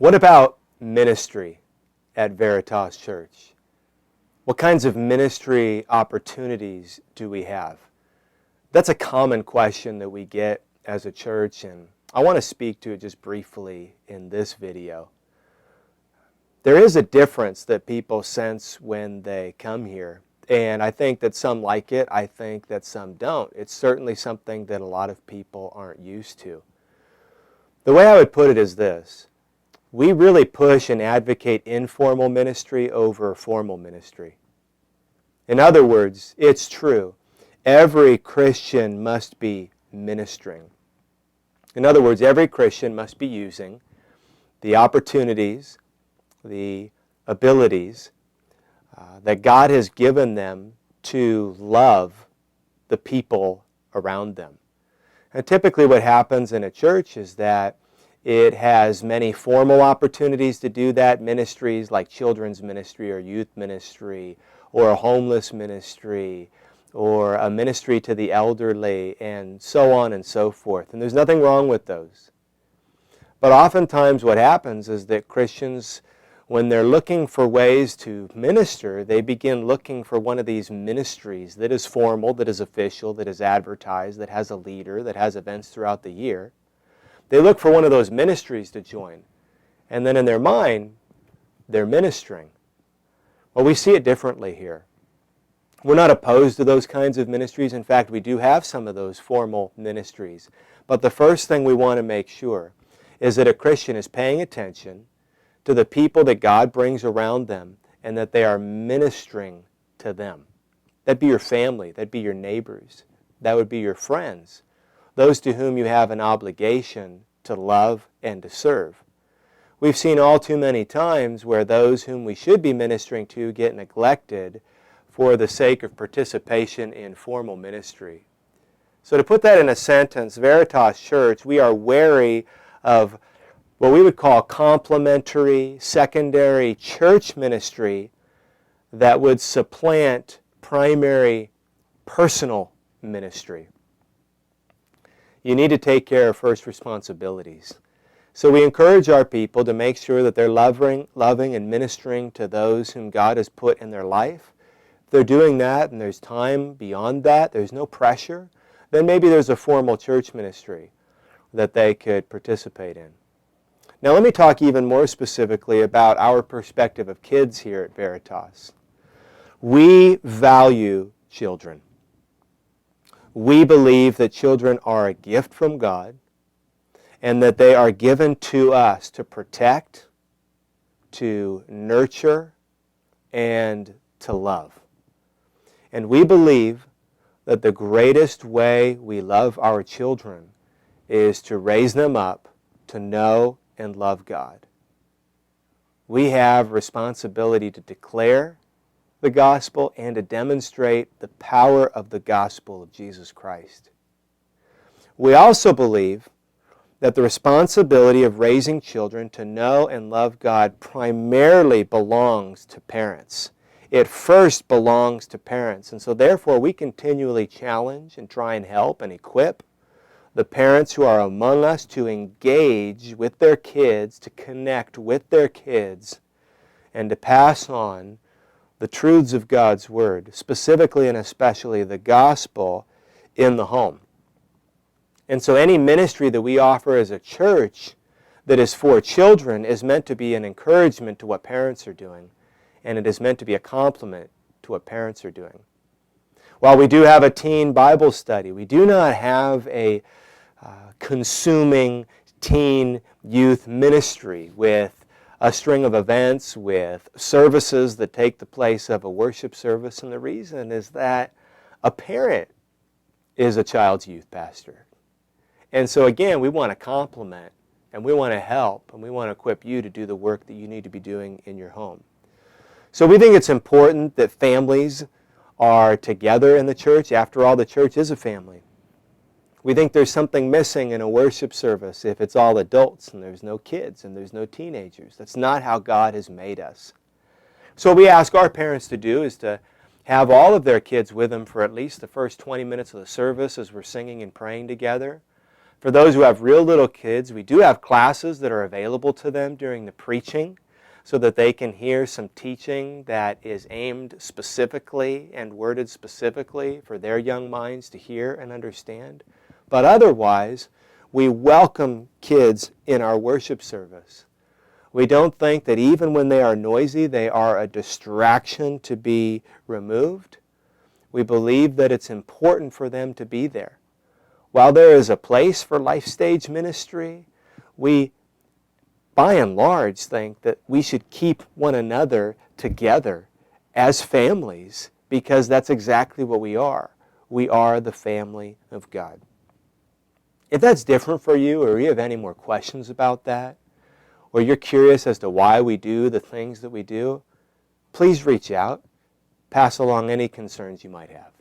What about ministry at VERITAS Church? What kinds of ministry opportunities do we have? That's a common question that we get as a church, and I want to speak to it just briefly in this video. There is a difference that people sense when they come here, and I think that some like it, I think that some don't. It's certainly something that a lot of people aren't used to. The way I would put it is this: we really push and advocate informal ministry over formal ministry. In other words, it's true. Every Christian must be ministering. In other words, every Christian must be using the opportunities, the abilities that God has given them to love the people around them. And typically what happens in a church is that it has many formal opportunities to do that, ministries like children's ministry or youth ministry or a homeless ministry or a ministry to the elderly and so on and so forth. And there's nothing wrong with those. But oftentimes what happens is that Christians, when they're looking for ways to minister, they begin looking for one of these ministries that is formal, that is official, that is advertised, that has a leader, that has events throughout the year. They look for one of those ministries to join. And then in their mind, they're ministering. Well, we see it differently here. We're not opposed to those kinds of ministries. In fact, we do have some of those formal ministries. But the first thing we want to make sure is that a Christian is paying attention to the people that God brings around them and that they are ministering to them. That'd be your family. That'd be your neighbors. That would be your friends. Those to whom you have an obligation to love and to serve. We've seen all too many times where those whom we should be ministering to get neglected for the sake of participation in formal ministry. So to put that in a sentence, VERITAS Church, we are wary of what we would call complementary, secondary church ministry that would supplant primary personal ministry. You need to take care of first responsibilities. So we encourage our people to make sure that they're loving and ministering to those whom God has put in their life. If they're doing that and there's time beyond that, there's no pressure, then maybe there's a formal church ministry that they could participate in. Now let me talk even more specifically about our perspective of kids here at VERITAS. We value children. We believe that children are a gift from God and that they are given to us to protect, to nurture, and to love. And we believe that the greatest way we love our children is to raise them up to know and love God. We have responsibility to declare the gospel and to demonstrate the power of the gospel of Jesus Christ. We also believe that the responsibility of raising children to know and love God primarily belongs to parents. It first belongs to parents, and so therefore we continually challenge and try and help and equip the parents who are among us to engage with their kids, to connect with their kids, and to pass on the truths of God's Word, specifically and especially the gospel, in the home. And so any ministry that we offer as a church that is for children is meant to be an encouragement to what parents are doing, and it is meant to be a complement to what parents are doing. While we do have a teen Bible study, we do not have a consuming teen youth ministry with a string of events, with services that take the place of a worship service. And the reason is that a parent is a child's youth pastor. And so again, we want to complement and we want to help and we want to equip you to do the work that you need to be doing in your home. So we think it's important that families are together in the church. After all, the church is a family. We think there's something missing in a worship service if it's all adults and there's no kids and there's no teenagers. That's not how God has made us. So what we ask our parents to do is to have all of their kids with them for at least the first 20 minutes of the service as we're singing and praying together. For those who have real little kids, we do have classes that are available to them during the preaching so that they can hear some teaching that is aimed specifically and worded specifically for their young minds to hear and understand. But otherwise, we welcome kids in our worship service. We don't think that even when they are noisy, they are a distraction to be removed. We believe that it's important for them to be there. While there is a place for life stage ministry, we, by and large, think that we should keep one another together as families because that's exactly what we are. We are the family of God. If that's different for you, or you have any more questions about that, or you're curious as to why we do the things that we do, please reach out. Pass along any concerns you might have.